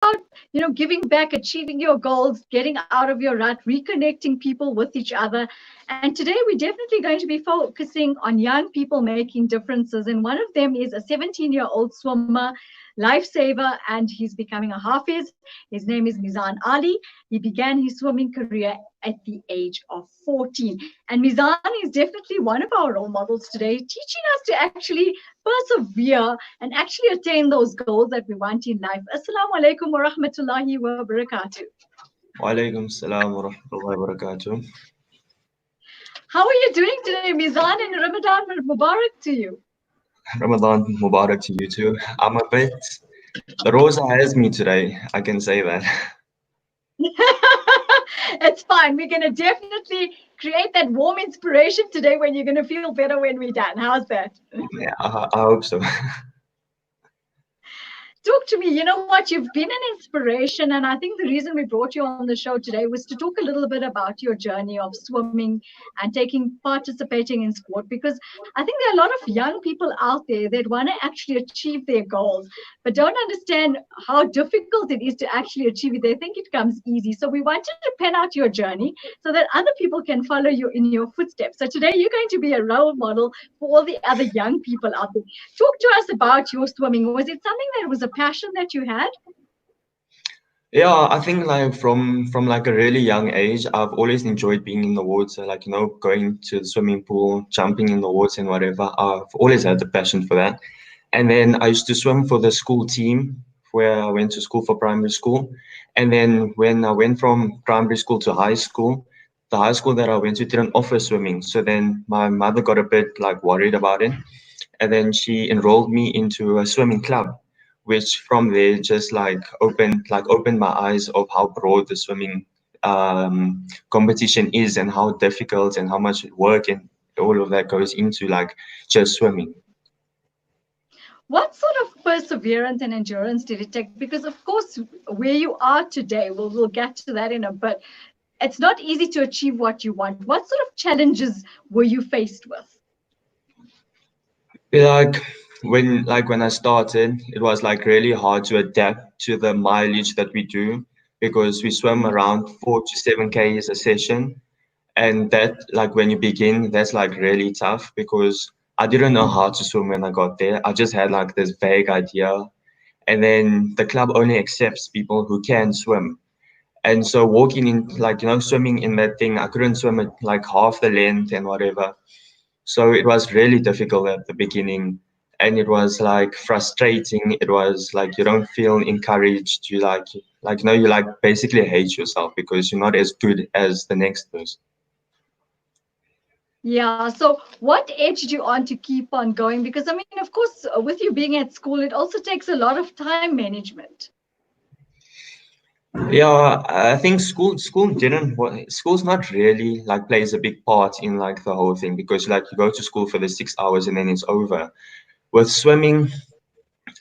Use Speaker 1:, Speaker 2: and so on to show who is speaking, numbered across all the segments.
Speaker 1: about, giving back, achieving your goals, getting out of your rut, reconnecting people with each other. And today we're definitely going to be focusing on young people making differences. And one of them is a 17-year-old swimmer, lifesaver, and he's becoming a Hafiz. His name is Mizan Ali. He began his swimming career at the age of 14. And Mizan is definitely one of our role models today, teaching us to actually persevere and actually attain those goals that we want in life. Assalamu alaikum wa rahmatullahi wa barakatuh.
Speaker 2: Wa alaikum salam wa rahmatullahi wa barakatuh.
Speaker 1: How are you doing today, Mizan, and Ramadan Mubarak to you?
Speaker 2: Ramadan Mubarak to you too. I'm a bit, the Rosa has me today, I can say that.
Speaker 1: It's fine. We're going to definitely create that warm inspiration today when you're going to feel better when we're done. How's that?
Speaker 2: Yeah, I hope so.
Speaker 1: Talk to me. You know what? You've been an inspiration. And I think the reason we brought you on the show today was to talk a little bit about your journey of swimming and participating in sport, because I think there are a lot of young people out there that want to actually achieve their goals, but don't understand how difficult it is to actually achieve it. They think it comes easy. So we wanted to pen out your journey so that other people can follow you in your footsteps. So today you're going to be a role model for all the other young people out there. Talk to us about your swimming. Was it something that was a passion that you had?
Speaker 2: Yeah, I think like from like a really young age, I've always enjoyed being in the water, like going to the swimming pool, jumping in the water and whatever. I've always had the passion for that. And then I used to swim for the school team where I went to school for primary school. And then when I went from primary school to high school, the high school that I went to didn't offer swimming. So then my mother got a bit like worried about it. And then she enrolled me into a swimming club, which from there just opened my eyes of how broad the swimming competition is and how difficult and how much work and all of that goes into like just swimming.
Speaker 1: What sort of perseverance and endurance did it take? Because of course, where you are today, we'll get to that in a bit. It's not easy to achieve what you want. What sort of challenges were you faced with?
Speaker 2: Like when I started, it was like really hard to adapt to the mileage that we do because we swim around 4 to 7 Ks a session. And that, like when you begin, that's like really tough because I didn't know how to swim when I got there. I just had like this vague idea. And then the club only accepts people who can swim. And so walking in, like, swimming in that thing, I couldn't swim at like half the length and whatever. So it was really difficult at the beginning. And it was like frustrating. It was like you don't feel encouraged. You like basically hate yourself because you're not as good as the next person.
Speaker 1: Yeah. So what edged you on to keep on going? Because I mean, of course, with you being at school, it also takes a lot of time management.
Speaker 2: Yeah, I think school's not really like plays a big part in like the whole thing because like you go to school for the 6 hours and then it's over. With swimming,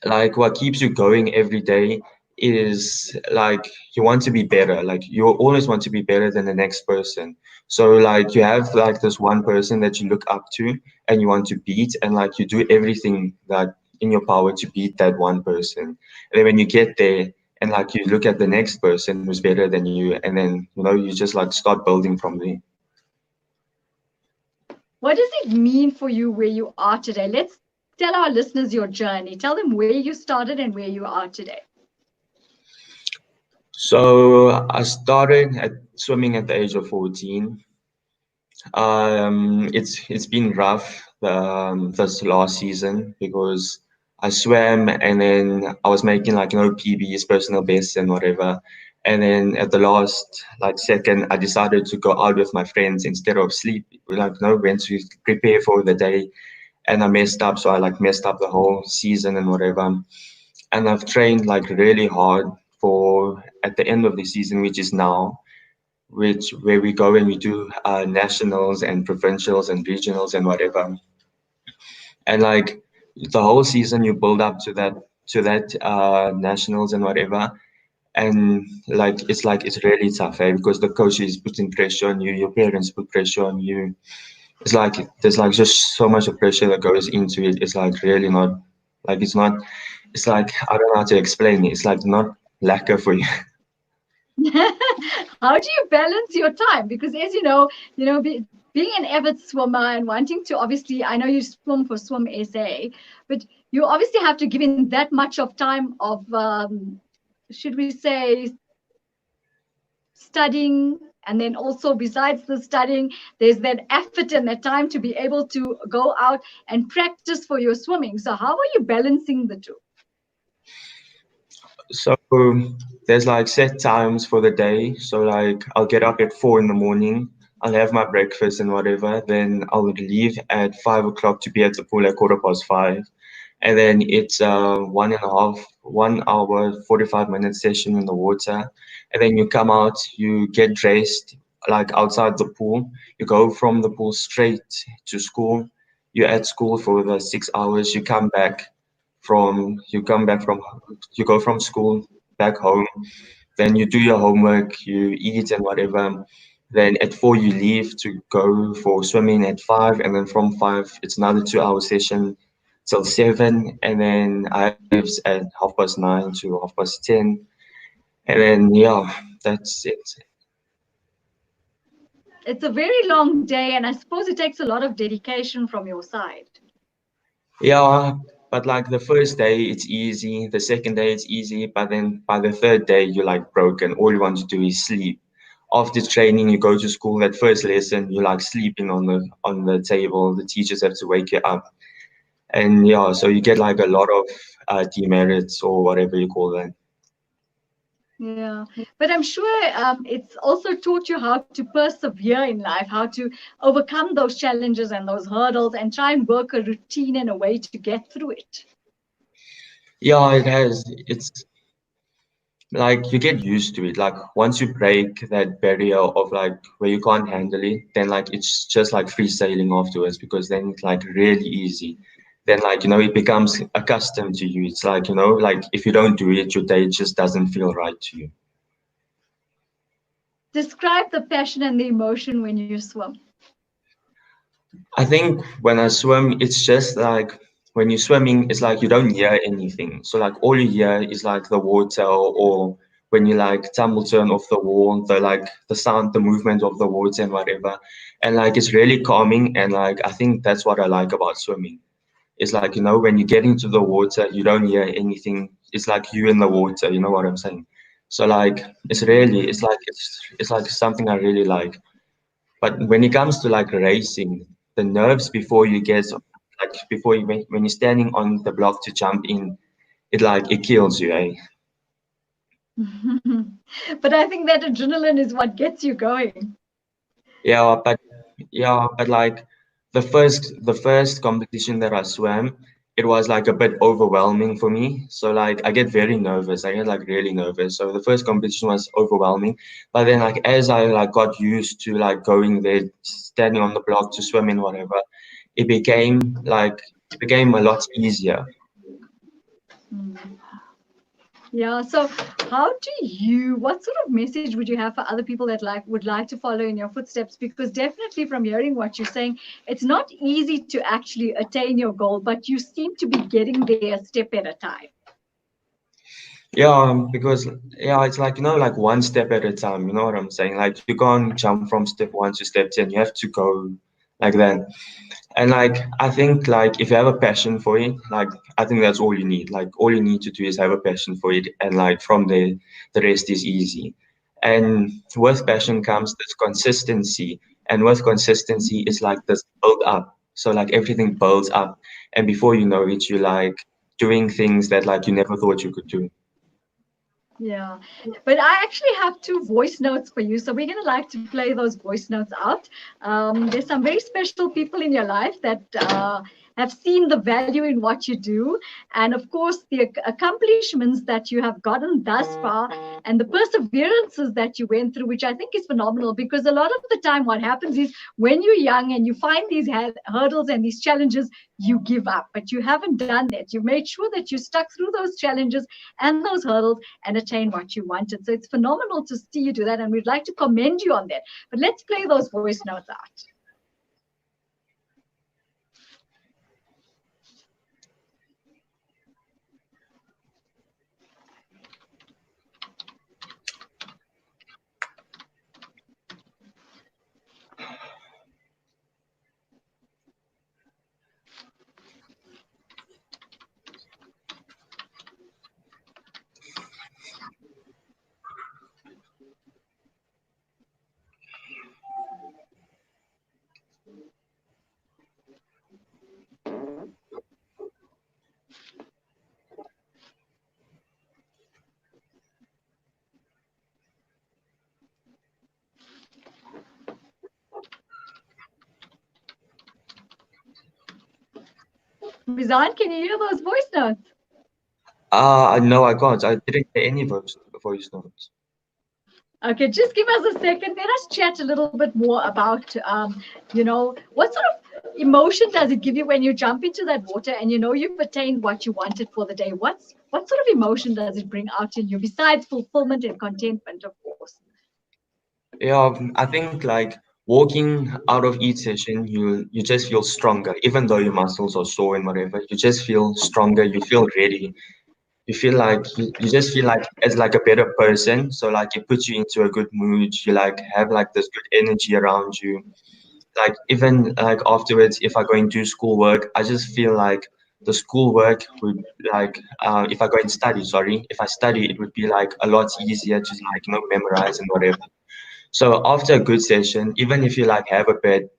Speaker 2: like what keeps you going every day is like you want to be better. Like you always want to be better than the next person. So like you have like this one person that you look up to and you want to beat, and like you do everything that in your power to beat that one person. And then when you get there and like you look at the next person who's better than you, and then you just like start building from there.
Speaker 1: What does it mean for you where you are today? Let's tell our listeners your journey. Tell them where you started and where you are today.
Speaker 2: So I started at swimming at the age of 14. It's been rough this last season because I swam and then I was making like PBs, personal bests and whatever. And then at the last like second, I decided to go out with my friends instead of sleep. Like went to prepare for the day, and I messed up. So I like messed up the whole season and whatever. And I've trained like really hard for at the end of the season, which is now, which where we go and we do nationals and provincials and regionals and whatever. And like the whole season you build up to that nationals and whatever. And it's really tough, because the coach is putting pressure on you, your parents put pressure on you. It's like there's like just so much of pressure that goes into it. It's like really not like it's not it's like I don't know how to explain it. It's like not lacquer for you.
Speaker 1: How do you balance your time? Because as being an avid swimmer and wanting to obviously, I know you swim for Swim SA, but you obviously have to give in that much of time of, should we say, studying, and then also besides the studying, there's that effort and that time to be able to go out and practice for your swimming. So how are you balancing the two?
Speaker 2: So there's like set times for the day. So like I'll get up at 4 in the morning. I'll have my breakfast and whatever. Then I'll leave at 5 o'clock to be at the pool at 5:15. And then it's a 1.5, 1 hour, 45-minute session in the water. And then you come out, you get dressed like outside the pool. You go from the pool straight to school. You're at school for the 6 hours. You come back from you go from school back home, then you do your homework, you eat and whatever. Then at 4 you leave to go for swimming at 5, and then from 5 it's another 2 hour session till 7, and then I leave at 9:30 to 10:30, and then yeah, that's it.
Speaker 1: It's a very long day, and I suppose it takes a lot of dedication from your side.
Speaker 2: Yeah, but like the first day it's easy, the second day it's easy, but then by the third day you're like broken. All you want to do is sleep. After training, you go to school. That first lesson, you're like sleeping on the table. The teachers have to wake you up, and yeah, so you get like a lot of demerits or whatever you call that.
Speaker 1: Yeah, but I'm sure it's also taught you how to persevere in life, how to overcome those challenges and those hurdles, and try and work a routine and a way to get through it.
Speaker 2: Yeah, it has. It's like you get used to it. Like once you break that barrier of like where you can't handle it, then like it's just like free sailing afterwards, because then it's like really easy. Then like it becomes accustomed to you. It's like like if you don't do it, your day just doesn't feel right to you.
Speaker 1: Describe the passion and the emotion when you swim.
Speaker 2: I think when I swim, it's just like when you're swimming, it's like you don't hear anything. So like all you hear is like the water, or when you like tumble turn off the wall, the sound, the movement of the water and whatever. And like it's really calming, and like I think that's what I like about swimming. It's like, when you get into the water, you don't hear anything. It's like you in the water, you know what I'm saying? So like it's like something I really like. But when it comes to like racing, the nerves before you get like before you when you're standing on the block to jump in, it kills you, eh?
Speaker 1: But I think that adrenaline is what gets you going.
Speaker 2: Yeah, but like the first competition that I swam, it was like a bit overwhelming for me. So like I get very nervous. I get like really nervous. So the first competition was overwhelming. But then like as I like got used to like going there, standing on the block to swim in whatever, it became a lot easier.
Speaker 1: Mm. Yeah. So, what sort of message would you have for other people that would like to follow in your footsteps? Because definitely from hearing what you're saying, it's not easy to actually attain your goal, but you seem to be getting there a step at a time.
Speaker 2: Yeah, because it's like like one step at a time. You know what I'm saying? Like you can't jump from step 1 to step 10. You have to go like that. And like I think like if you have a passion for it, like I think that's all you need. Like all you need to do is have a passion for it, and like from there, the rest is easy. And with passion comes this consistency, and with consistency is like this build up. So like everything builds up, and before you know it, you're like doing things that like you never thought you could do.
Speaker 1: Yeah, but I actually have two voice notes for you. So we're going to like to play those voice notes out. There's some very special people in your life that have seen the value in what you do. And of course, the accomplishments that you have gotten thus far and the perseverances that you went through, which I think is phenomenal, because a lot of the time what happens is when you're young and you find these hurdles and these challenges, you give up. But you haven't done that. You've made sure that you stuck through those challenges and those hurdles and attain what you wanted. So it's phenomenal to see you do that, and we'd like to commend you on that. But let's play those voice notes out. Mizan, can you hear those voice notes?
Speaker 2: No, I can't. I didn't hear any voice notes.
Speaker 1: Okay, just give us a second. Let us chat a little bit more about, what sort of emotion does it give you when you jump into that water and you know you've attained what you wanted for the day? What sort of emotion does it bring out in you besides fulfillment and contentment, of course?
Speaker 2: Yeah, I think like walking out of each session, you just feel stronger, even though your muscles are sore and whatever. You just feel stronger. You feel ready. You feel like you just feel like as like a better person. So like it puts you into a good mood. You like have like this good energy around you. Like even like afterwards, if I go and do schoolwork, I just feel like the schoolwork would like if I go and study, sorry, if I study, it would be like a lot easier to like memorize and whatever. So after a good session, even if you like have a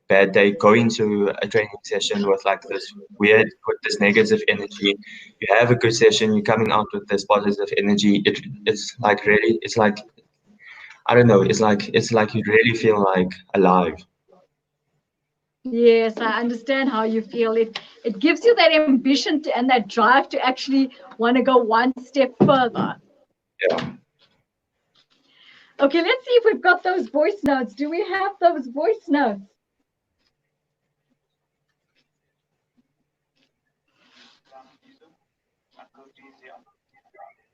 Speaker 2: bad day, go into a training session with like with this negative energy. You have a good session, you're coming out with this positive energy. It's like really, it's like I don't know, it's like you really feel like alive.
Speaker 1: Yes, I understand how you feel. It gives you that ambition and that drive to actually want to go one step further.
Speaker 2: Yeah.
Speaker 1: Okay, let's see if we've got those voice notes. Do we have those voice notes?
Speaker 3: I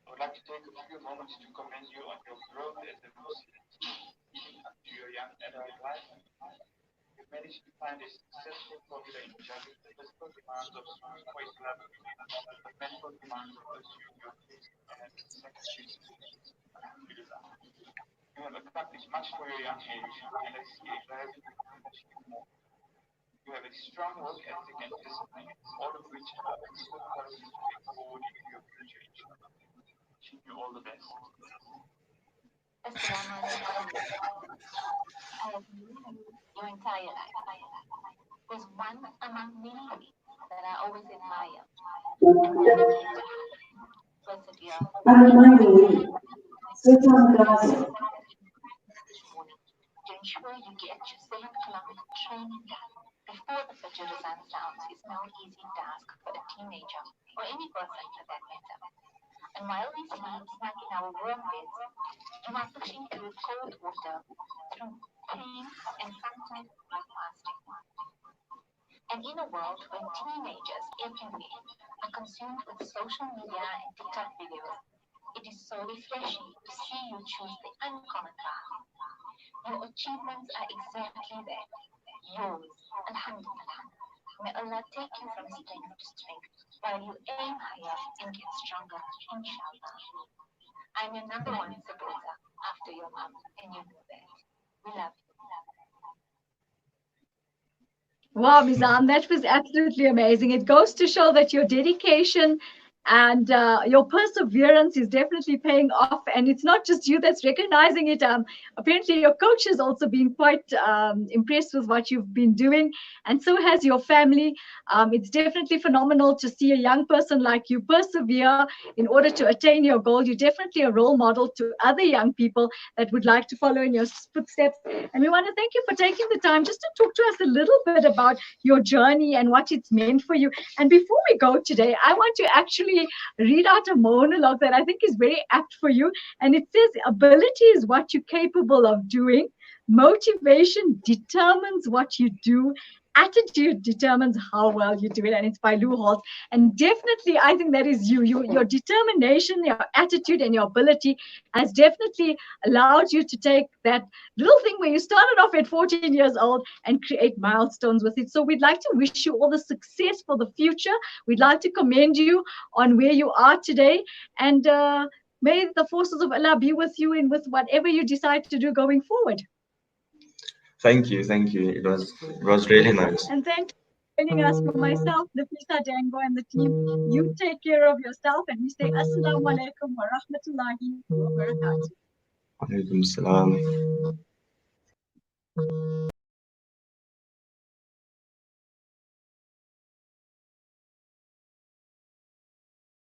Speaker 3: would like to take a few moments to commend you on your growth as a Muslim leading up to your young adult life. You've managed to find a successful formula in juggling the physical demands of school for Islam with the mental demands of pursuing your taste and secondary schools. Alhamdulillah. You have accomplished much for your young age, and I see a horizon to achieve more. You have a strong work ethic and discipline, all of which are excellent qualities to take forward into your future, inshallah. Wishing you all the best.
Speaker 4: Assalamu alaikum. I have known you your entire life. There's one among many that I always admire, and that is persevere. Each morning to ensure you get your 7-kilometer training done before the Fajr sun sounds is no easy task for a teenager or any person for that matter. And while we sleep snug in our warm beds, you are pushing through cold water, through pain, and sometimes through fasting. And in a world where teenagers everywhere are consumed with social media and TikTok videos, it is so refreshing to see you choose the uncommon path. Your achievements are exactly that, yours, alhamdulillah. May Allah take you from strength to strength while you aim higher and get stronger, inshallah. I'm your number one supporter after your mom, and you know that. We love you.
Speaker 1: Wow, Mizan, that was absolutely amazing. It goes to show that your dedication and your perseverance is definitely paying off. And it's not just you that's recognizing it. Apparently, your coach has also been quite impressed with what you've been doing, and so has your family. It's definitely phenomenal to see a young person like you persevere in order to attain your goal. You're definitely a role model to other young people that would like to follow in your footsteps. And we want to thank you for taking the time just to talk to us a little bit about your journey and what it's meant for you. And before we go today, I want to actually read out a monologue that I think is very apt for you. And it says, ability is what you're capable of doing. Motivation determines what you do. Attitude determines how well you do it, and it's by Lou Holt. And definitely, I think that is you. Your determination, your attitude, and your ability has definitely allowed you to take that little thing where you started off at 14 years old and create milestones with it. So we'd like to wish you all the success for the future. We'd like to commend you on where you are today, and may the forces of Allah be with you and with whatever you decide to do going forward.
Speaker 2: Thank you, thank you. It was really nice.
Speaker 1: And thank you for joining us. For myself, Nafisa Dango, and the team, you take care of yourself, and we say Assalamu alaikum wa rahmatullahi wa barakatuh.
Speaker 2: Alaikum salam.